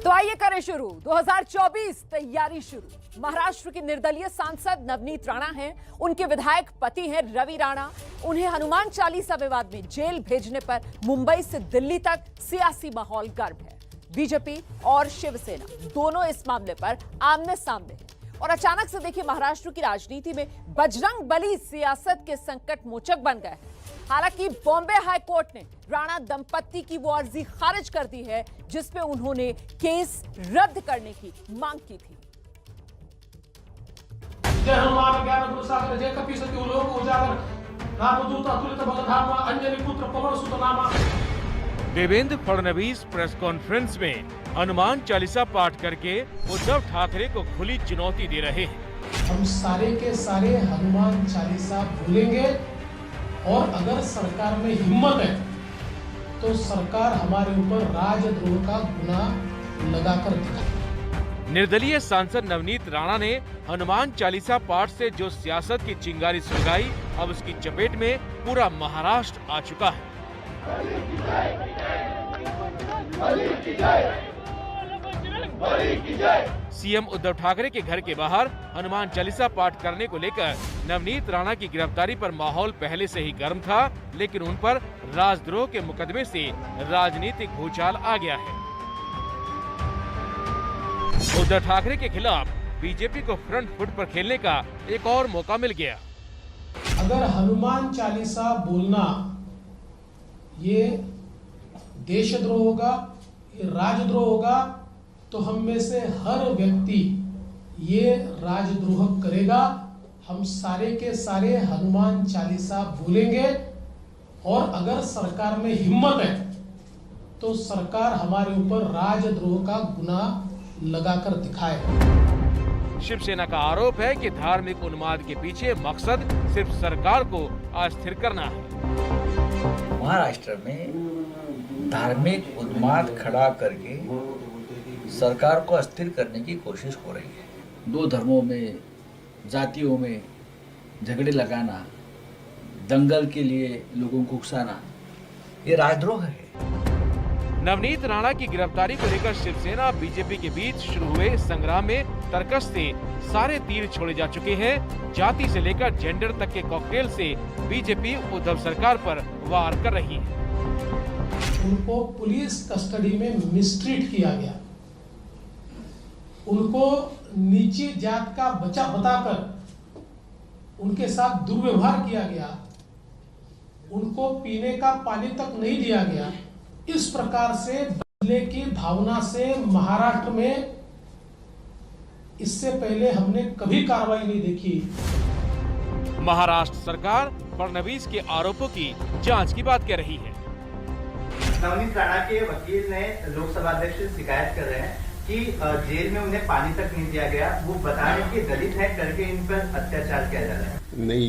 तो आइए करें शुरू 2024 तैयारी शुरू। महाराष्ट्र के निर्दलीय सांसद नवनीत राणा हैं, उनके विधायक पति हैं रवि राणा। उन्हें हनुमान चालीसा विवाद में जेल भेजने पर मुंबई से दिल्ली तक सियासी माहौल गर्म है। बीजेपी और शिवसेना दोनों इस मामले पर आमने सामने हैं और अचानक से देखिए महाराष्ट्र की राजनीति में बजरंग बली सियासत के संकट मोचक बन गए हैं। हालांकि बॉम्बे हाई कोर्ट ने राणा दंपत्ति की वो अर्जी खारिज कर दी है जिसमें उन्होंने केस रद्द करने की मांग की थी। जय हनुमान ज्ञान गुरु सागर जय कपीसति उलोक उजागर रामदूत अतुलित बलधामा अंजनी पुत्र पवन सुत नामा। देवेंद्र फडणवीस प्रेस कॉन्फ्रेंस में हनुमान चालीसा पाठ करके उद्धव ठाकरे को खुली चुनौती दे रहे हैं। हम सारे के सारे हनुमान चालीसा भूलेंगे और अगर सरकार में हिम्मत है तो सरकार हमारे ऊपर राजद्रोह का गुनाह लगाकर दिखाए। निर्दलीय सांसद नवनीत राणा ने हनुमान चालीसा पाठ से जो सियासत की चिंगारी सुलगाई, अब उसकी चपेट में पूरा महाराष्ट्र आ चुका है। सीएम उद्धव ठाकरे के घर के बाहर हनुमान चालीसा पाठ करने को लेकर नवनीत राणा की गिरफ्तारी पर माहौल पहले से ही गर्म था, लेकिन उन पर राजद्रोह के मुकदमे से राजनीतिक भूचाल आ गया है। उद्धव ठाकरे के खिलाफ बीजेपी को फ्रंट फुट पर खेलने का एक और मौका मिल गया। अगर हनुमान चालीसा बोलना ये देशद्रोह होगा, ये राजद्रोह होगा, तो हम में से हर व्यक्ति ये राजद्रोह करेगा। हम सारे के सारे हनुमान चालीसा भूलेंगे और अगर सरकार में हिम्मत है तो सरकार हमारे ऊपर राजद्रोह का गुनाह लगाकर दिखाए। शिवसेना का आरोप है कि धार्मिक उन्माद के पीछे मकसद सिर्फ सरकार को अस्थिर करना है। महाराष्ट्र में धार्मिक उन्माद खड़ा करके सरकार को अस्थिर करने की कोशिश हो रही है। दो धर्मों में, जातियों में झगड़े लगाना, दंगल के लिए लोगों को उकसाना, ये राजद्रोह है। नवनीत राणा की गिरफ्तारी को लेकर शिवसेना बीजेपी के बीच शुरू हुए संग्राम में तर्कश से सारे तीर छोड़े जा चुके हैं। जाति से लेकर जेंडर तक के कॉकटेल से बीजेपी उद्धव सरकार पर वार कर रही है। उनको पुलिस कस्टडी में मिसट्रीट किया गया, उनको नीची जात का बच्चा बताकर उनके साथ दुर्व्यवहार किया गया, उनको पीने का पानी तक नहीं दिया गया। इस प्रकार से बदले की भावना से महाराष्ट्र में इससे पहले हमने कभी कार्रवाई नहीं देखी। महाराष्ट्र सरकार फडणवीस के आरोपों की जांच की बात कर रही है। नवनीत राणा के वकील ने लोकसभा अध्यक्ष से शिकायत कर रहे हैं कि जेल में उन्हें पानी तक नहीं दिया गया। वो बता रहे हैं कि दलित है करके इन पर अत्याचार किया जा रहा है। नहीं,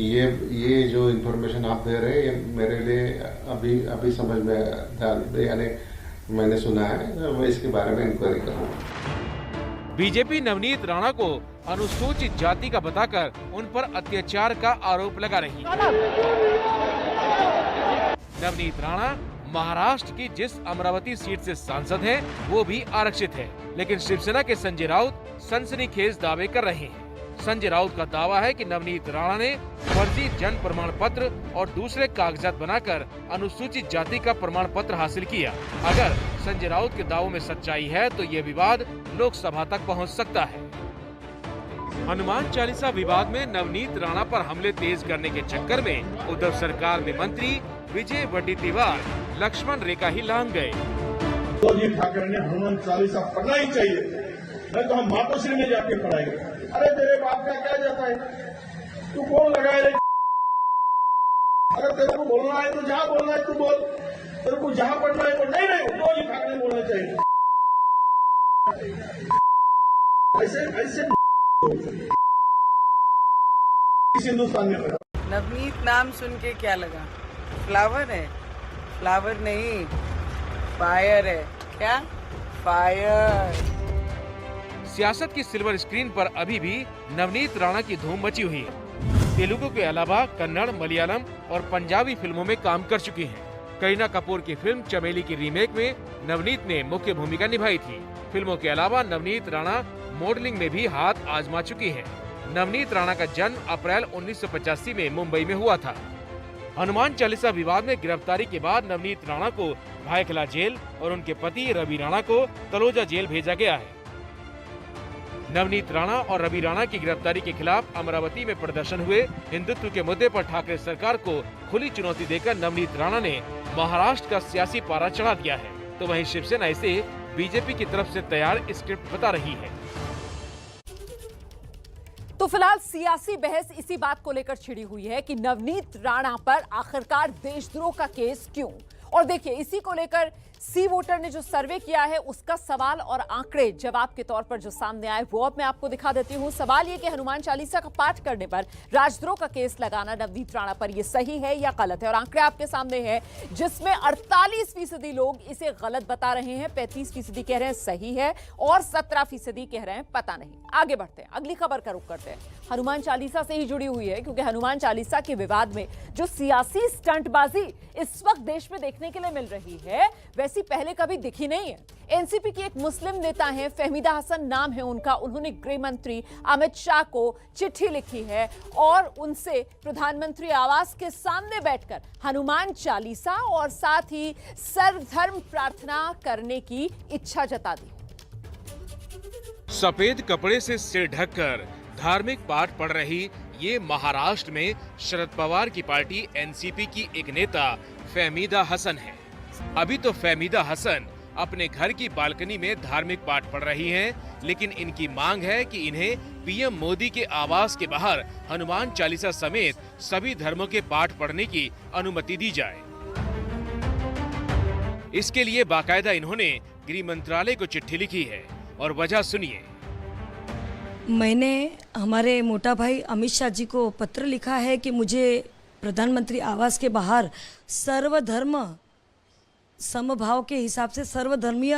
ये जो इन्फॉर्मेशन आप दे रहे हैं ये मेरे लिए अभी समझ में यानी मैंने सुना है, मैं इसके बारे में इंक्वायरी करूँगा। बीजेपी नवनीत राणा को अनुसूचित जाति का बताकर उन पर अत्याचार का आरोप लगा रही है। नवनीत राणा महाराष्ट्र की जिस अमरावती सीट से सांसद हैं, वो भी आरक्षित है, लेकिन शिवसेना के संजय राउत सनसनीखेज दावे कर रहे हैं। संजय राउत का दावा है कि नवनीत राणा ने फर्जी जन्म प्रमाण पत्र और दूसरे कागजात बनाकर अनुसूचित जाति का प्रमाण पत्र हासिल किया। अगर संजय राउत के दावों में सच्चाई है तो ये विवाद लोकसभा तक पहुंच सकता है। हनुमान चालीसा विवाद में नवनीत राणा पर हमले तेज करने के चक्कर में उद्धव सरकार में मंत्री विजय वडेट्टीवार लक्ष्मण रेखा ही लांग गए। ठाकरे ने हनुमान चालीसा पढ़ना ही चाहिए, नहीं तो हम मातोश्री में जाके पढ़ाएंगे। अरे तेरे बाप का क्या जाता है, तू कौन लगाए रे? अगर तेरे को बोलना है तो जहाँ बोलना है तू बोल, तेरे को जहाँ पढ़ना है तो नहीं उद्धव ठाकरे बोलना चाहिए। ऐसे हिंदुस्तान में नवनीत नाम सुन के क्या लगा? फ्लावर है? फ्लावर नहीं, फायर है। क्या? फायर। सियासत की सिल्वर स्क्रीन पर अभी भी नवनीत राणा की धूम मची हुई है। तेलुगु के अलावा कन्नड़, मलयालम और पंजाबी फिल्मों में काम कर चुकी हैं। करीना कपूर की फिल्म चमेली की रीमेक में नवनीत ने मुख्य भूमिका निभाई थी। फिल्मों के अलावा नवनीत राणा मॉडलिंग में भी हाथ आजमा चुकी है। नवनीत राणा का जन्म अप्रैल 1985 में मुंबई में हुआ था। हनुमान चालीसा विवाद में गिरफ्तारी के बाद नवनीत राणा को भायखला जेल और उनके पति रवि राणा को तलोजा जेल भेजा गया है। नवनीत राणा और रवि राणा की गिरफ्तारी के खिलाफ अमरावती में प्रदर्शन हुए। हिंदुत्व के मुद्दे पर ठाकरे सरकार को खुली चुनौती देकर नवनीत राणा ने महाराष्ट्र का सियासी पारा चढ़ा दिया है, तो वहीं शिवसेना इसे बीजेपी की तरफ से तैयार स्क्रिप्ट बता रही है। तो फिलहाल सियासी बहस इसी बात को लेकर छिड़ी हुई है कि नवनीत राणा पर आखिरकार देशद्रोह का केस क्यों। और देखिए, इसी को लेकर सी वोटर ने जो सर्वे किया है उसका सवाल और आंकड़े जवाब के तौर पर जो सामने आए वो अब मैं आपको दिखा देती हूं। सवाल ये कि हनुमान चालीसा का पाठ करने पर राजद्रोह का केस लगाना नवनीत राणा पर ये सही है या गलत है। और आंकड़े आपके सामने हैं, जिसमें 48% लोग इसे गलत बता रहे हैं, 35% कह रहे हैं सही है और 17% कह रहे हैं पता नहीं। आगे बढ़ते हैं, अगली खबर का रुख करते हैं। हनुमान चालीसा से ही जुड़ी हुई है, क्योंकि हनुमान चालीसा के विवाद में जो सियासी स्टंटबाजी इस वक्त देश में देखने के लिए मिल रही है वैसी पहले कभी दिखी नहीं है। एनसीपी की एक मुस्लिम नेता है, फहमीदा हसन नाम है उनका, उन्होंने गृह मंत्री अमित शाह को चिट्ठी लिखी है और उनसे प्रधानमंत्री आवास के सामने बैठकर हनुमान चालीसा और साथ ही सर्वधर्म प्रार्थना करने की इच्छा जता दी। सफेद कपड़े से सिर ढककर धार्मिक पाठ पढ़ रही ये महाराष्ट्र में शरद पवार की पार्टी एनसीपी की एक नेता फहमीदा हसन है। अभी तो फहमीदा हसन अपने घर की बालकनी में धार्मिक पाठ पढ़ रही हैं, लेकिन इनकी मांग है कि इन्हें पीएम मोदी के आवास के बाहर हनुमान चालीसा समेत सभी धर्मों के पाठ पढ़ने की अनुमति दी जाए। इसके लिए बाकायदा इन्होंने गृह मंत्रालय को चिट्ठी लिखी है और वजह सुनिए। मैंने हमारे मोटा भाई अमित शाह जी को पत्र लिखा है कि मुझे प्रधानमंत्री आवास के बाहर सर्वधर्म समभाव के हिसाब से सर्वधर्मीय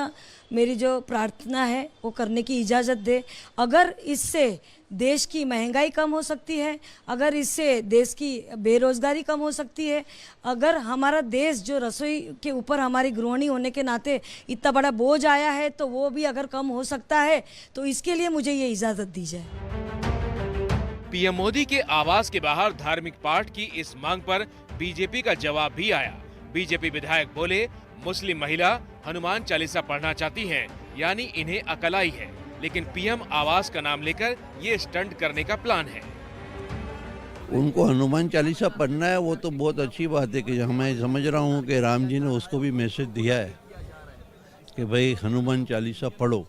मेरी जो प्रार्थना है वो करने की इजाज़त दे। अगर इससे देश की महंगाई कम हो सकती है, अगर इससे देश की बेरोजगारी कम हो सकती है, अगर हमारा देश जो रसोई के ऊपर हमारी गृहिणी होने के नाते इतना बड़ा बोझ आया है तो वो भी अगर कम हो सकता है तो इसके लिए मुझे ये इजाज़त दी जाए। पीएम मोदी के आवास के बाहर धार्मिक पाठ की इस मांग पर बीजेपी का जवाब भी आया। बीजेपी विधायक बोले, मुस्लिम महिला हनुमान चालीसा पढ़ना चाहती हैं, यानी इन्हें अकल आई है, लेकिन पीएम आवास का नाम लेकर ये स्टंट करने का प्लान है। उनको हनुमान चालीसा पढ़ना है वो तो बहुत अच्छी बात है कि मैं समझ रहा हूँ कि राम जी ने उसको भी मैसेज दिया है कि भाई हनुमान चालीसा पढ़ो।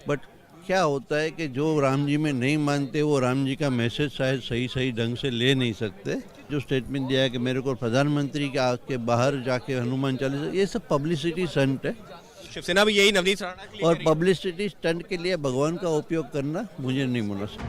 बट क्या होता है कि जो राम जी में नहीं मानते वो राम जी का मैसेज शायद सही ढंग से ले नहीं सकते। जो स्टेटमेंट दिया है कि मेरे को प्रधानमंत्री के बाहर जाके हनुमान चालीसा, ये सब पब्लिसिटी स्टंट है। शिवसेना भी यही नवनीत राणा के लिए और पब्लिसिटी स्टंट के लिए भगवान का उपयोग करना मुझे नहीं मुनासिब।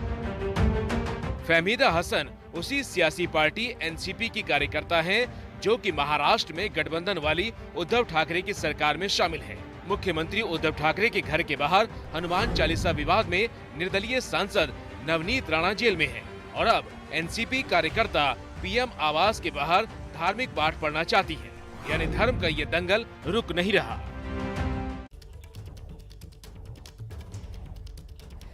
फहमीदा हसन उसी सियासी पार्टी एनसीपी की कार्यकर्ता हैं, जो कि महाराष्ट्र में गठबंधन वाली उद्धव ठाकरे की सरकार में शामिल है। मुख्यमंत्री उद्धव ठाकरे के घर के बाहर हनुमान चालीसा विवाद में निर्दलीय सांसद नवनीत राणा जेल में हैं और अब एनसीपी कार्यकर्ता पीएम आवास के बाहर धार्मिक पाठ पढ़ना चाहती है, यानी धर्म का ये दंगल रुक नहीं रहा।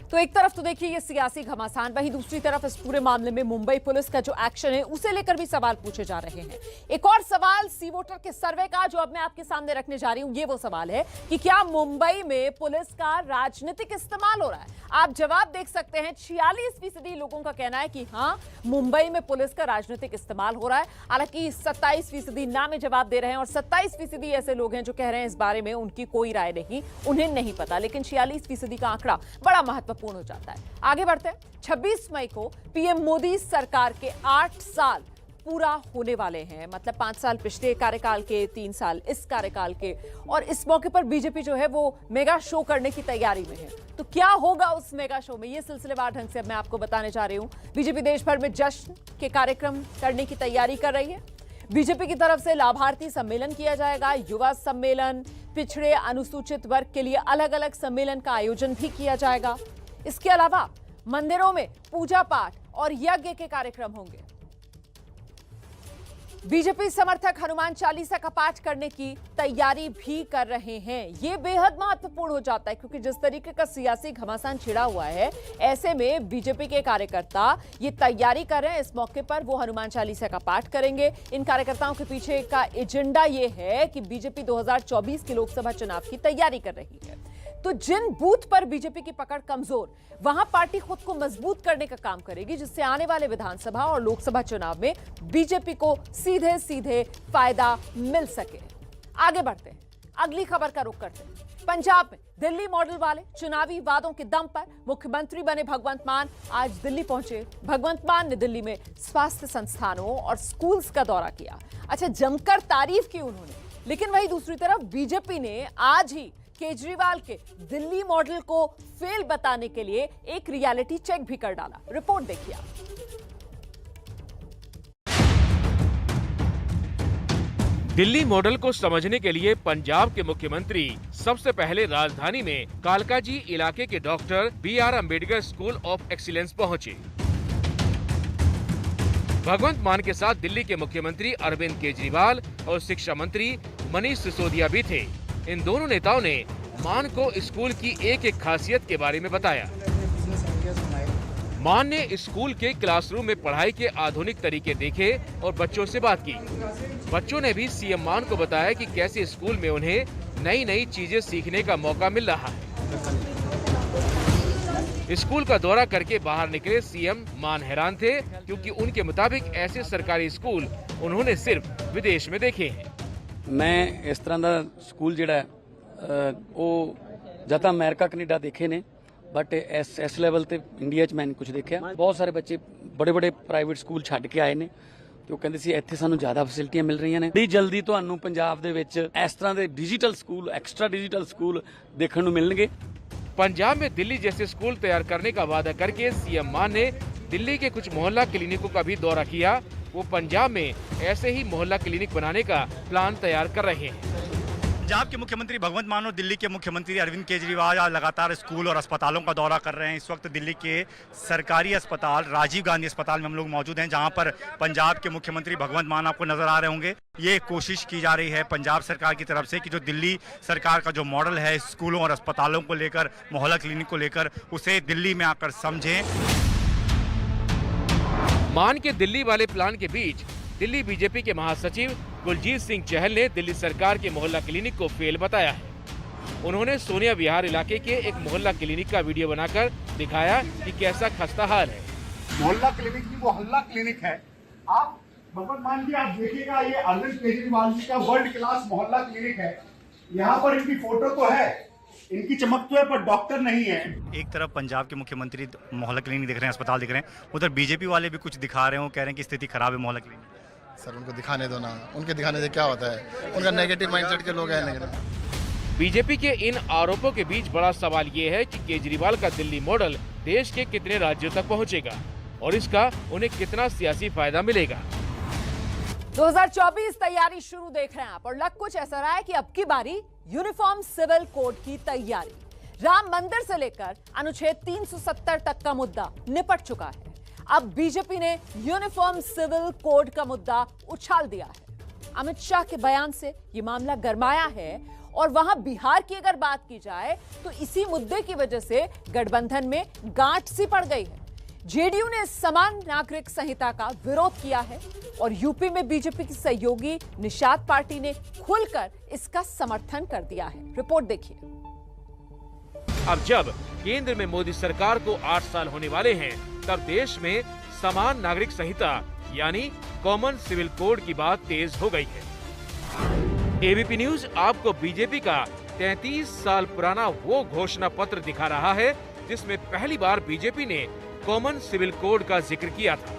तो एक तरफ तो देखिए ये सियासी घमासान, वहीं दूसरी तरफ इस पूरे मामले में मुंबई पुलिस का जो एक्शन है उसे लेकर भी सवाल पूछे जा रहे हैं। एक और सवाल सी वोटर के सर्वे का जो अब मैं आपके सामने रखने जा रही हूं, ये वो सवाल है कि क्या मुंबई में पुलिस का राजनीतिक इस्तेमाल हो रहा है। आप जवाब देख सकते हैं, 46% लोगों का कहना है कि हाँ, मुंबई में पुलिस का राजनीतिक इस्तेमाल हो रहा है। हालांकि 27% ना में जवाब दे रहे हैं और 27% ऐसे लोग हैं जो कह रहे हैं इस बारे में उनकी कोई राय नहीं, उन्हें नहीं पता। लेकिन 46% का आंकड़ा बड़ा महत्वपूर्ण हो जाता है। आगे बढ़ते हैं। 26 मई को पीएम मोदी सरकार के 8 साल पूरा होने वाले हैं, मतलब 5 साल पिछले कार्यकाल के, 3 साल इस कार्यकाल के, और इस मौके पर बीजेपी जो है वो मेगा शो करने की तैयारी में है। तो क्या होगा उस मेगा शो में, ये सिलसिलेवार ढंग से मैं आपको बताने जा रही हूं। बीजेपी देश भर में जश्न के कार्यक्रम करने की तैयारी कर रही है। बीजेपी की तरफ से लाभार्थी सम्मेलन किया जाएगा, युवा सम्मेलन, पिछड़े अनुसूचित वर्ग के लिए अलग अलग सम्मेलन का आयोजन भी किया जाएगा। इसके अलावा मंदिरों में पूजा पाठ और यज्ञ के कार्यक्रम होंगे। बीजेपी समर्थक हनुमान चालीसा का पाठ करने की तैयारी भी कर रहे हैं। ये बेहद महत्वपूर्ण हो जाता है क्योंकि जिस तरीके का सियासी घमासान छिड़ा हुआ है, ऐसे में बीजेपी के कार्यकर्ता ये तैयारी कर रहे हैं। इस मौके पर वो हनुमान चालीसा का पाठ करेंगे। इन कार्यकर्ताओं के पीछे का एजेंडा ये है कि बीजेपी 2024 के लोकसभा चुनाव की तैयारी कर रही है। तो जिन बूथ पर बीजेपी की पकड़ कमजोर, वहां पार्टी खुद को मजबूत करने का काम करेगी, जिससे आने वाले विधानसभा और लोकसभा चुनाव में बीजेपी को सीधे सीधे फायदा मिल सके। आगे बढ़ते हैं, अगली खबर का रुख करते हैं। पंजाब में दिल्ली मॉडल वाले चुनावी वादों के दम पर मुख्यमंत्री बने भगवंत मान आज दिल्ली पहुंचे। भगवंत मान ने दिल्ली में स्वास्थ्य संस्थानों और स्कूल्स का दौरा किया। अच्छा, जमकर तारीफ की उन्होंने, लेकिन वहीं दूसरी तरफ बीजेपी ने आज ही केजरीवाल के दिल्ली मॉडल को फेल बताने के लिए एक रियलिटी चेक भी कर डाला। रिपोर्ट देखिए आप। दिल्ली मॉडल को समझने के लिए पंजाब के मुख्यमंत्री सबसे पहले राजधानी में कालकाजी इलाके के doctor BR Ambedkar school of excellence पहुंचे। भगवंत मान के साथ दिल्ली के मुख्यमंत्री अरविंद केजरीवाल और शिक्षा मंत्री मनीष सिसोदिया भी थे। इन दोनों नेताओं ने मान को स्कूल की एक एक खासियत के बारे में बताया। मान ने स्कूल के क्लासरूम में पढ़ाई के आधुनिक तरीके देखे और बच्चों से बात की। बच्चों ने भी सीएम मान को बताया कि कैसे स्कूल में उन्हें नई नई चीजें सीखने का मौका मिल रहा है। स्कूल का दौरा करके बाहर निकले सीएम मान हैरान थे क्योंकि उनके मुताबिक ऐसे सरकारी स्कूल उन्होंने सिर्फ विदेश में देखे हैं। मैं इस तरह का स्कूल जिहड़ा ਉਹ ਜਾਂ ਤਾਂ ਅਮਰੀਕਾ ਕੈਨੇਡਾ ਦੇਖੇ ਨੇ, ਬਟ ਇਸ ਲੈਵਲ ਤੇ ਇੰਡੀਆ 'ਚ ਮੈਂ ਕੁਝ ਦੇਖਿਆ। ਬਹੁਤ ਸਾਰੇ ਬੱਚੇ ਬੜੇ ਪ੍ਰਾਈਵੇਟ ਸਕੂਲ ਛੱਡ ਕੇ ਆਏ ਨੇ ਤੇ ਉਹ ਕਹਿੰਦੇ ਸੀ ਇੱਥੇ ਸਾਨੂੰ ਜ਼ਿਆਦਾ ਫੈਸਿਲਿਟੀਆਂ ਮਿਲ ਰਹੀਆਂ ਨੇ। ਬੜੀ ਜਲਦੀ ਤੁਹਾਨੂੰ ਪੰਜਾਬ ਦੇ ਵਿੱਚ ਇਸ ਤਰ੍ਹਾਂ ਦੇ digital school, extra digital school देखने को मिलेंगे। पंजाब में दिल्ली जैसे स्कूल तैयार करने का वादा करके सीएम मान ने दिल्ली के कुछ मोहल्ला क्लिनिकों का भी दौरा किया। वो पंजाब में ऐसे ही मोहल्ला क्लिनिक बनाने का प्लान तैयार कर रहे हैं। पंजाब के मुख्यमंत्री भगवंत मान और दिल्ली के मुख्यमंत्री अरविंद केजरीवाल आज लगातार स्कूल और अस्पतालों का दौरा कर रहे हैं। इस वक्त दिल्ली के सरकारी अस्पताल राजीव गांधी अस्पताल में हम लोग मौजूद हैं, जहां पर पंजाब के मुख्यमंत्री भगवंत मान आपको नजर आ रहे होंगे। ये कोशिश की जा रही है पंजाब सरकार की तरफ से कि जो दिल्ली सरकार का जो मॉडल है स्कूलों और अस्पतालों को लेकर, मोहल्ला क्लिनिक को लेकर, उसे दिल्ली में आकर समझें। मान के दिल्ली वाले प्लान के बीच दिल्ली बीजेपी के महासचिव कुलजीत सिंह चहल ने दिल्ली सरकार के मोहल्ला क्लिनिक को फेल बताया है। उन्होंने सोनिया विहार इलाके के एक मोहल्ला क्लिनिक का वीडियो बनाकर दिखाया कि कैसा खस्ता हाल है। मोहल्ला क्लिनिक की वो हल्ला क्लिनिक है। आप भगवंत मान जी आप देखिएगा, ये अरविंद केजरीवाल जी का वर्ल्ड क्लास मोहल्ला क्लिनिक है। यहाँ पर इनकी फोटो तो है, इनकी चमक तो है, पर डॉक्टर नहीं है। एक तरफ पंजाब के मुख्यमंत्री मोहल्ला क्लिनिक दिख रहे हैं, अस्पताल दिख रहे हैं, उधर बीजेपी वाले भी कुछ दिखा रहे हो, कह रहे हैं कि स्थिति खराब है मोहल्ला क्लिनिक। सर उनको दिखाने दो ना, उनके दिखाने से क्या होता है, उनका नेगेटिव माइंडसेट के लोग हैं। बीजेपी के इन आरोपों के बीच बड़ा सवाल ये है कि केजरीवाल का दिल्ली मॉडल देश के कितने राज्यों तक पहुंचेगा और इसका उन्हें कितना सियासी फायदा मिलेगा। 2024 तैयारी शुरू देख रहे हैं आप और लग कुछ ऐसा रहा है कि अब की बारी यूनिफॉर्म सिविल कोड की तैयारी। राम मंदिर से लेकर अनुच्छेद 370 तक का मुद्दा निपट चुका है। अब बीजेपी ने यूनिफॉर्म सिविल कोड का मुद्दा उछाल दिया है। अमित शाह के बयान से यह मामला गरमाया है और वहां बिहार की अगर बात की जाए तो इसी मुद्दे की वजह से गठबंधन में गांठ सी पड़ गई है। जेडीयू ने समान नागरिक संहिता का विरोध किया है और यूपी में बीजेपी की सहयोगी निषाद पार्टी ने खुलकर इसका समर्थन कर दिया है। रिपोर्ट देखिए। अब जब केंद्र में मोदी सरकार को 8 साल होने वाले हैं, तब देश में समान नागरिक संहिता यानी कॉमन सिविल कोड की बात तेज हो गई है। एबीपी न्यूज आपको बीजेपी का 33 साल पुराना वो घोषणा पत्र दिखा रहा है जिसमें पहली बार बीजेपी ने कॉमन सिविल कोड का जिक्र किया था।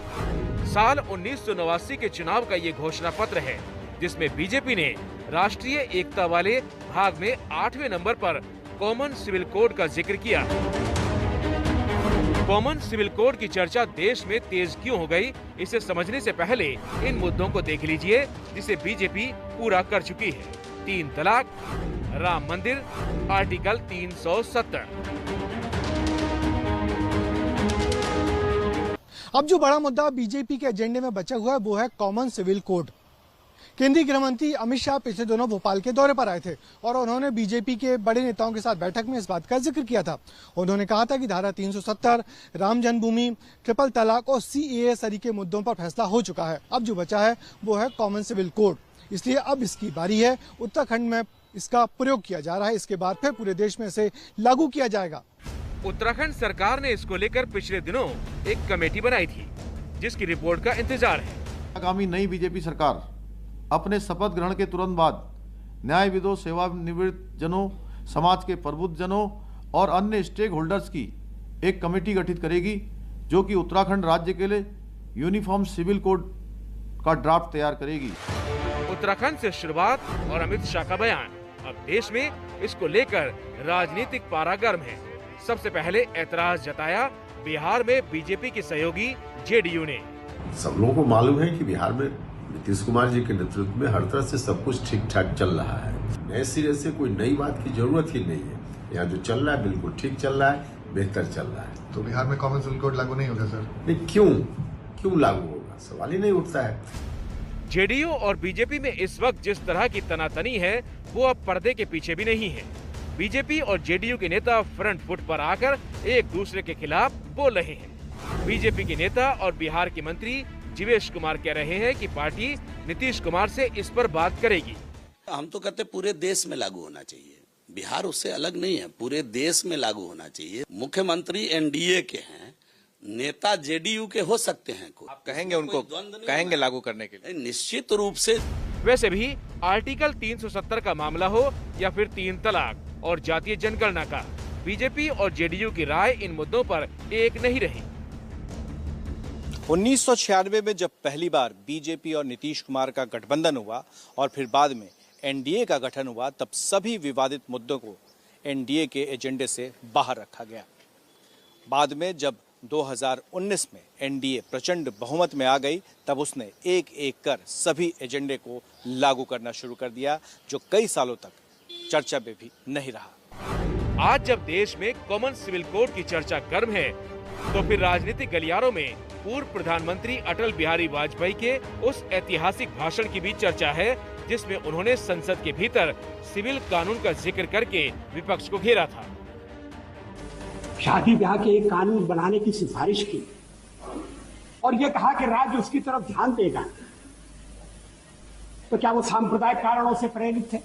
साल 1989 के चुनाव का ये घोषणा पत्र है जिसमें बीजेपी ने राष्ट्रीय एकता वाले भाग में 8वें नंबर पर कॉमन सिविल कोड का जिक्र किया। कॉमन सिविल कोड की चर्चा देश में तेज क्यों हो गई, इसे समझने से पहले इन मुद्दों को देख लीजिए जिसे बीजेपी पूरा कर चुकी है। 3 तलाक, राम मंदिर, आर्टिकल 370। अब जो बड़ा मुद्दा बीजेपी के एजेंडे में बचा हुआ है वो है कॉमन सिविल कोड। केंद्रीय गृह मंत्री अमित शाह पिछले दिनों भोपाल के दौरे पर आए थे और उन्होंने बीजेपी के बड़े नेताओं के साथ बैठक में इस बात का जिक्र किया था। उन्होंने कहा था कि धारा 370, राम जन्मभूमि, ट्रिपल तलाक और CAA सरीके मुद्दों पर फैसला हो चुका है। अब जो बचा है वो है कॉमन सिविल कोड, इसलिए अब इसकी बारी है। उत्तराखंड में इसका प्रयोग किया जा रहा है, इसके बाद फिर पूरे देश में इसे लागू किया जाएगा। उत्तराखंड सरकार ने इसको लेकर पिछले दिनों एक कमेटी बनाई थी, जिसकी रिपोर्ट का इंतजार है। आगामी नई बीजेपी सरकार अपने शपथ ग्रहण के तुरंत बाद न्यायविदों, सेवानिवृत्त जनों, समाज के प्रबुद्ध जनों और अन्य स्टेक होल्डर्स की एक कमेटी गठित करेगी, जो कि उत्तराखंड राज्य के लिए यूनिफॉर्म सिविल कोड का ड्राफ्ट तैयार करेगी। उत्तराखंड से शुरुआत और अमित शाह का बयान। अब देश में इसको लेकर राजनीतिक पारा गर्म है। सबसे पहले ऐतराज जताया बिहार में बीजेपी की सहयोगी JDU ने। सब लोगों को मालूम है कि बिहार में नीतीश कुमार जी के नेतृत्व में हर तरह से सब कुछ ठीक ठाक चल रहा है। नए सिरे से कोई नई बात की जरूरत ही नहीं है। यहाँ जो चल रहा है बिल्कुल ठीक चल रहा है, बेहतर चल रहा है। तो बिहार में कॉमन सिविल कोड लागू नहीं होगा सर? नहीं, क्यों लागू होगा, सवाल ही नहीं उठता है। JDU और बीजेपी में इस वक्त जिस तरह की तनातनी है वो अब पर्दे के पीछे भी नहीं है। बीजेपी और JDU के नेता फ्रंट फुट पर आकर एक दूसरे के खिलाफ बोल रहे हैं। बीजेपी के नेता और बिहार के मंत्री जीवेश कुमार कह रहे हैं कि पार्टी नीतीश कुमार से इस पर बात करेगी। हम तो कहते पूरे देश में लागू होना चाहिए, बिहार उससे अलग नहीं है, पूरे देश में लागू होना चाहिए। मुख्यमंत्री NDA के हैं, नेता JDU के हो सकते हैं। आप कहेंगे उनको, कहेंगे लागू करने के लिए? निश्चित रूप से। वैसे भी आर्टिकल 370 का मामला हो या फिर 3 तलाक और जातीय जनगणना का, बीजेपी और JDU की राय इन मुद्दों पर एक नहीं रही। 1996 में जब पहली बार बीजेपी और नीतीश कुमार का गठबंधन हुआ और फिर बाद में NDA का गठन हुआ, तब सभी विवादित मुद्दों को NDA के एजेंडे से बाहर रखा गया। बाद में जब 2019 में NDA प्रचंड बहुमत में आ गई, तब उसने एक एक कर सभी एजेंडे को लागू करना शुरू कर दिया, जो कई सालों तक चर्चा में भी नहीं रहा। आज जब देश में कॉमन सिविल कोड की चर्चा गर्म है, तो फिर राजनीतिक गलियारों में पूर्व प्रधानमंत्री अटल बिहारी वाजपेयी के उस ऐतिहासिक भाषण की भी चर्चा है, जिसमें उन्होंने संसद के भीतर सिविल कानून का जिक्र करके विपक्ष को घेरा था। शादी ब्याह के एक कानून बनाने की सिफारिश की और ये कहा कि राज्य उसकी तरफ ध्यान देगा। तो क्या वो सांप्रदायिक कारणों से प्रेरित थे?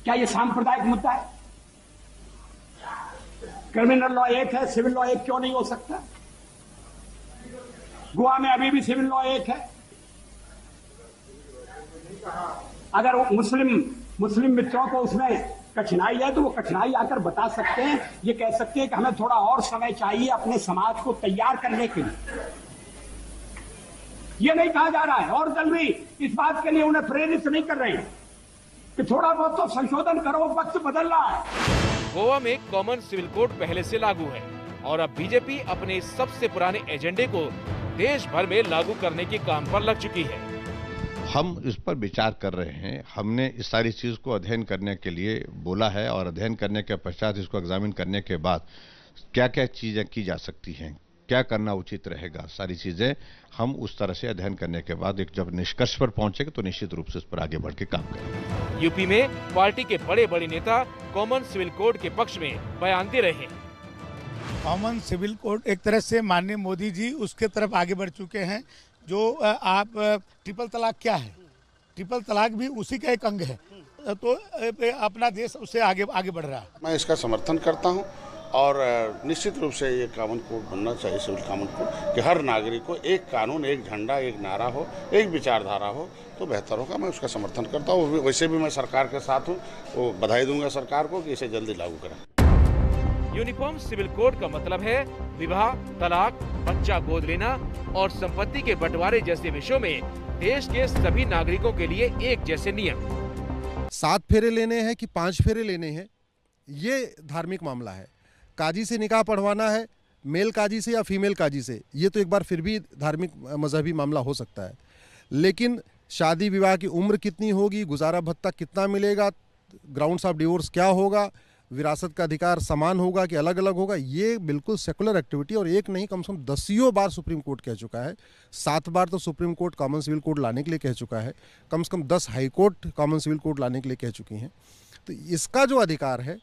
क्या ये सांप्रदायिक मुद्दा है? क्रिमिनल लॉ एक है, सिविल लॉ एक क्यों नहीं हो सकता? गोवा में अभी भी सिविल लॉ एक है। अगर मुस्लिम मित्रों को उसमें कठिनाई है तो वो कठिनाई आकर बता सकते हैं, ये कह सकते हैं कि हमें थोड़ा और समय चाहिए अपने समाज को तैयार करने के लिए। ये नहीं कहा जा रहा है और दल भी इस बात के लिए उन्हें प्रेरित नहीं कर रहे हैं कि थोड़ा बहुत तो संशोधन करो, वक्त बदल रहा है। गोवा में कॉमन सिविल कोड पहले से लागू है और अब बीजेपी अपने सबसे पुराने एजेंडे को देश भर में लागू करने के काम पर लग चुकी है। हम इस पर विचार कर रहे हैं। हमने इस सारी चीज को अध्ययन करने के लिए बोला है और अध्ययन करने के पश्चात इसको एग्जामिन करने के बाद क्या क्या चीजें की जा सकती हैं, क्या करना उचित रहेगा, सारी चीजें हम उस तरह से अध्ययन करने के बाद एक जब निष्कर्ष पर पहुंचेंगे तो निश्चित रूप से इस पर आगे बढ़ के काम करेंगे। यूपी में पार्टी के बड़े बड़े नेता कॉमन सिविल कोड के पक्ष में बयान दे रहे हैं। कॉमन सिविल कोड एक तरह से माननीय मोदी जी उसके तरफ आगे बढ़ चुके हैं। जो आप ट्रिपल तलाक क्या है, ट्रिपल तलाक भी उसी का एक अंग है, तो अपना देश उससे आगे बढ़ रहा है। मैं इसका समर्थन करता हूं और निश्चित रूप से ये कॉमन कोड बनना चाहिए, सिविल कॉमन कोड, कि हर नागरिक को एक कानून, एक झंडा, एक नारा हो, एक विचारधारा हो तो बेहतर होगा। मैं उसका समर्थन करता हूँ। वैसे भी मैं सरकार के साथ हूँ, वो बधाई दूंगा सरकार को कि इसे जल्दी लागू करें। यूनिफॉर्म सिविल कोड का मतलब है विवाह, तलाक, बच्चा गोद लेना और संपत्ति के बंटवारे जैसे विषयों में देश के सभी नागरिकों के लिए एक जैसे नियम। 7 फेरे लेने हैं कि 5 फेरे लेने हैं, ये धार्मिक मामला है। काजी से निकाह पढ़वाना है, मेल काजी से या फीमेल काजी से, ये तो एक बार फिर भी धार्मिक मजहबी मामला हो सकता है। लेकिन शादी विवाह की उम्र कितनी होगी, गुजारा भत्ता कितना मिलेगा, ग्राउंड्स ऑफ डिवोर्स क्या होगा, विरासत का अधिकार समान होगा कि अलग अलग होगा, ये बिल्कुल सेकुलर एक्टिविटी। और एक नहीं, कम से कम 10 बार सुप्रीम कोर्ट कह चुका है, 7 बार तो supreme court common civil code लाने के लिए कह चुका है, कम से कम 10 high court common civil code लाने के लिए कह चुकी हैं। तो इसका जो अधिकार है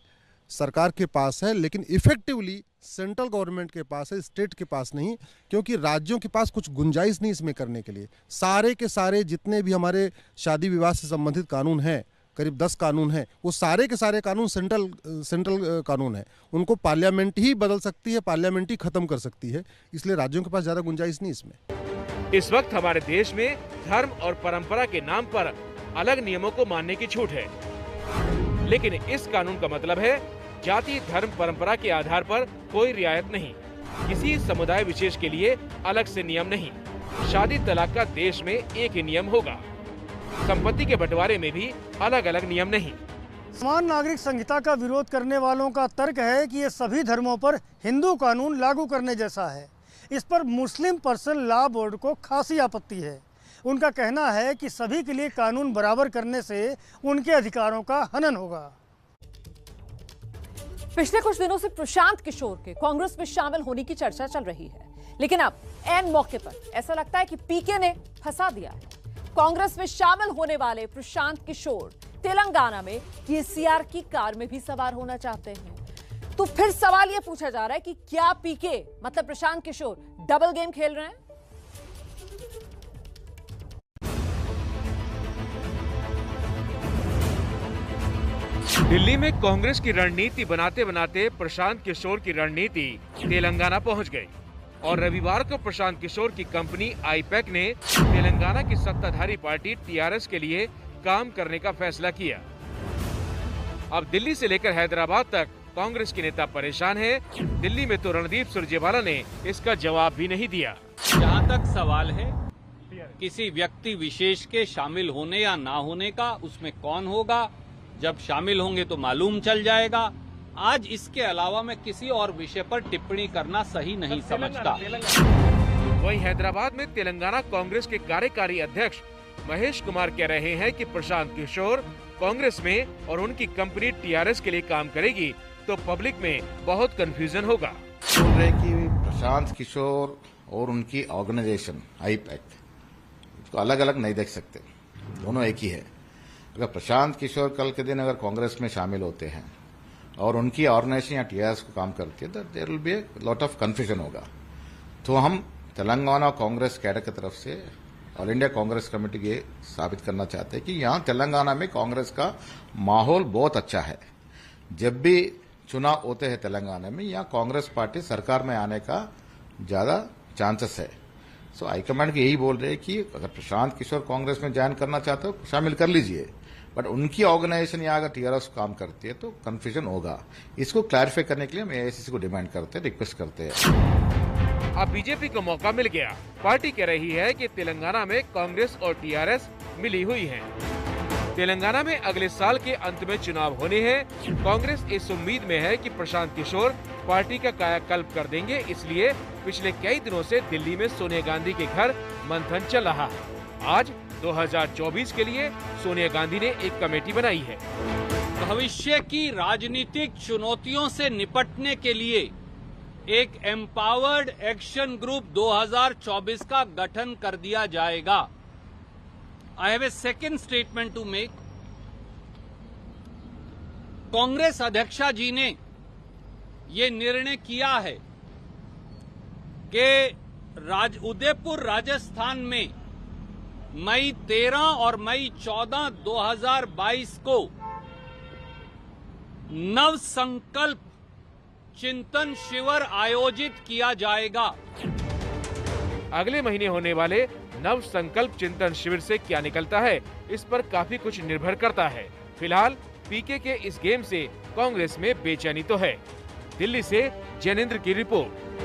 सरकार के पास है, लेकिन इफेक्टिवली सेंट्रल गवर्नमेंट के पास है, स्टेट के पास नहीं, क्योंकि राज्यों के पास कुछ गुंजाइश नहीं इसमें करने के लिए। सारे के सारे जितने भी हमारे शादी विवाह से संबंधित कानून हैं, करीब 10 कानून हैं, वो सारे के सारे कानून सेंट्रल कानून है, उनको पार्लियामेंट ही बदल सकती है, पार्लियामेंट ही खत्म कर सकती है, इसलिए राज्यों के पास ज़्यादा गुंजाइश नहीं इसमें। इस वक्त हमारे देश में धर्म और परंपरा के नाम पर अलग नियमों को मानने की छूट है, लेकिन इस कानून का मतलब है जाति धर्म परंपरा के आधार पर कोई रियायत नहीं, किसी समुदाय विशेष के लिए अलग से नियम नहीं। शादी तलाक का देश में एक ही नियम होगा, संपत्ति के बंटवारे में भी अलग अलग नियम नहीं। समान नागरिक संहिता का विरोध करने वालों का तर्क है कि ये सभी धर्मों पर हिंदू कानून लागू करने जैसा है। इस पर मुस्लिम पर्सनल लॉ बोर्ड को खासी आपत्ति है। उनका कहना है कि सभी के लिए कानून बराबर करने से उनके अधिकारों का हनन होगा। पिछले कुछ दिनों से प्रशांत किशोर के कांग्रेस में शामिल होने की चर्चा चल रही है, लेकिन अब ऐन मौके पर ऐसा लगता है कि पीके ने फंसा दिया है। कांग्रेस में शामिल होने वाले प्रशांत किशोर तेलंगाना में केसीआर की कार में भी सवार होना चाहते हैं। तो फिर सवाल यह पूछा जा रहा है कि क्या पीके मतलब प्रशांत किशोर डबल गेम खेल रहे हैं? दिल्ली में कांग्रेस की रणनीति बनाते बनाते प्रशांत किशोर की रणनीति तेलंगाना पहुंच गई और रविवार को प्रशांत किशोर की कंपनी आईपैक ने तेलंगाना की सत्ताधारी पार्टी टीआरएस के लिए काम करने का फैसला किया। अब दिल्ली से लेकर हैदराबाद तक कांग्रेस के नेता परेशान हैं। दिल्ली में तो रणदीप सुरजेवाला ने इसका जवाब भी नहीं दिया। जहां तक सवाल है किसी व्यक्ति विशेष के शामिल होने या ना होने का, उसमें कौन होगा, जब शामिल होंगे तो मालूम चल जाएगा। आज इसके अलावा मैं किसी और विषय पर टिप्पणी करना सही नहीं समझता। वहीं हैदराबाद में तेलंगाना कांग्रेस के कार्यकारी अध्यक्ष महेश कुमार कह रहे हैं कि प्रशांत किशोर कांग्रेस में और उनकी कंपनी टीआरएस के लिए काम करेगी तो पब्लिक में बहुत कंफ्यूजन होगा। बोल रहे कि प्रशांत किशोर और उनकी ऑर्गेनाइजेशन आईपैक इसको अलग अलग नहीं देख सकते, दोनों एक ही है। अगर प्रशांत किशोर कल के दिन अगर कांग्रेस में शामिल होते हैं और उनकी ऑर्गेनाइजेशन या टीआरएस को काम करती है तो there will be a lot of confusion होगा। तो हम तेलंगाना कांग्रेस कैडर की तरफ से ऑल इंडिया कांग्रेस कमेटी ये साबित करना चाहते हैं कि यहाँ तेलंगाना में कांग्रेस का माहौल बहुत अच्छा है। जब भी चुनाव होते हैं तेलंगाना में, यहाँ कांग्रेस पार्टी सरकार में आने का ज्यादा चांसेस है। सो हाईकमांड यही बोल रहे हैं कि अगर प्रशांत किशोर कांग्रेस में ज्वाइन करना चाहते हो शामिल कर लीजिए, बट उनकी ऑर्गेनाइजेशन यहाँ अगर टीआरएस काम करती है तो कंफ्यूजन होगा। इसको क्लैरिफाई करने के लिए हम एआईसीसी को डिमांड करते हैं, रिक्वेस्ट करते हैं। अब बीजेपी को मौका मिल गया। पार्टी कह रही है कि तेलंगाना में कांग्रेस और टीआरएस मिली हुई है। तेलंगाना में अगले साल के अंत में चुनाव होने हैं। कांग्रेस इस उम्मीद में है कि प्रशांत किशोर पार्टी का कायाकल्प कर देंगे, इसलिए पिछले कई दिनों से दिल्ली में सोनिया गांधी के घर मंथन चल रहा है। आज 2024 के लिए सोनिया गांधी ने एक कमेटी बनाई है। भविष्य की राजनीतिक चुनौतियों से निपटने के लिए एक एम्पावर्ड एक्शन ग्रुप 2024 का गठन कर दिया जाएगा। I have a second statement to make. Congress अध्यक्षा जी ने ये निर्णय किया है कि उदयपुर राजस्थान में मई 13 और मई 14, 2022 को नव संकल्प चिंतन शिविर आयोजित किया जाएगा। अगले महीने होने वाले नव संकल्प चिंतन शिविर से क्या निकलता है, इस पर काफी कुछ निर्भर करता है। फिलहाल पीके के इस गेम से कांग्रेस में बेचैनी तो है। दिल्ली से जैनेंद्र की रिपोर्ट।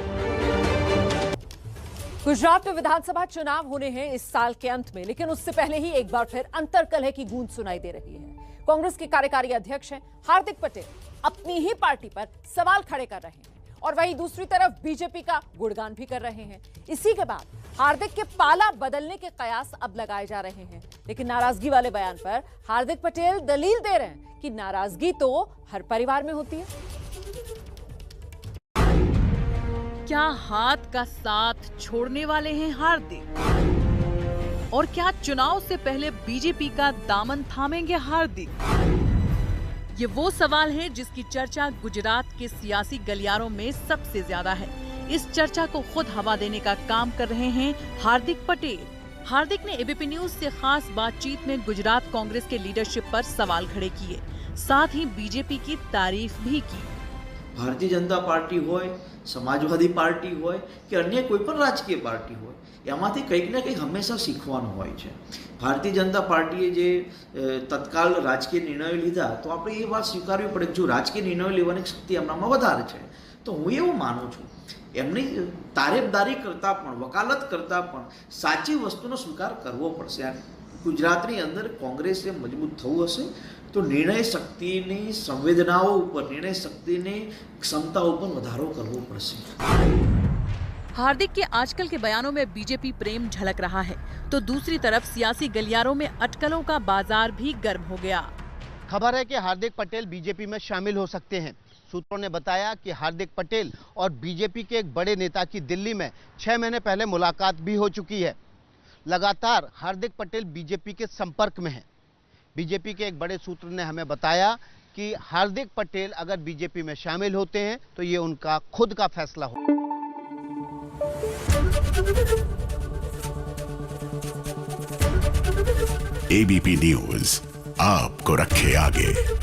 गुजरात में विधानसभा चुनाव होने हैं इस साल के अंत में, लेकिन उससे पहले ही एक बार फिर अंतर्कलह की गूंज सुनाई दे रही है। कांग्रेस के कार्यकारी अध्यक्ष हैं हार्दिक पटेल अपनी ही पार्टी पर सवाल खड़े कर रहे हैं। और वहीं दूसरी तरफ बीजेपी का गुणगान भी कर रहे हैं। इसी के बाद हार्दिक के पाला बदलने के कयास अब लगाए जा रहे हैं, लेकिन नाराजगी वाले बयान पर हार्दिक पटेल दलील दे रहे हैं कि नाराजगी तो हर परिवार में होती है। क्या हाथ का साथ छोड़ने वाले हैं हार्दिक? और क्या चुनाव से पहले बीजेपी का दामन थामेंगे हार्दिक? ये वो सवाल है जिसकी चर्चा गुजरात के सियासी गलियारों में सबसे ज्यादा है। इस चर्चा को खुद हवा देने का काम कर रहे हैं हार्दिक पटेल। हार्दिक ने एबीपी न्यूज से खास बातचीत में गुजरात कांग्रेस के लीडरशिप पर सवाल खड़े किए, साथ ही बीजेपी की तारीफ भी की। भारतीय जनता पार्टी होय, समाजवादी पार्टी होय कि अन्य कोई पण राजकीय पार्टी होय, एमांथी कंईक ने कंईक हमेशा शीखवानुं होय छे। भारतीय जनता पार्टीए जे तत्काल राजकीय निर्णयो लीधा तो आपणे ए वात स्वीकारवी पड़े, जो राजकीय निर्णयो लेवानी शक्ति एमनामां वधारे छे। तो हूँ एवुं मानुं छुं एमनी तारीफदारी करता पण, वकालत करता पण साची वस्तुनो स्वीकार करवो पड़शे। गुजरातनी अंदर कांग्रेसे मजबूत थवुं हशे तो निर्णय शक्तिनी संवेदनाओं उपर, निर्णय शक्तिनी क्षमता उपर वधारो करवो पड़शे। हार्दिक के आजकल के बयानों में बीजेपी प्रेम झलक रहा है, तो दूसरी तरफ सियासी गलियारों में अटकलों का बाजार भी गर्म हो गया। खबर है कि हार्दिक पटेल बीजेपी में शामिल हो सकते हैं। सूत्रों ने बताया कि हार्दिक पटेल और बीजेपी के एक बड़े नेता की दिल्ली में 6 महीने पहले मुलाकात भी हो चुकी है। लगातार हार्दिक पटेल बीजेपी के संपर्क में हैं। बीजेपी के एक बड़े सूत्र ने हमें बताया कि हार्दिक पटेल अगर बीजेपी में शामिल होते हैं तो ये उनका खुद का फैसला हो। एबीपी न्यूज आपको रखे आगे।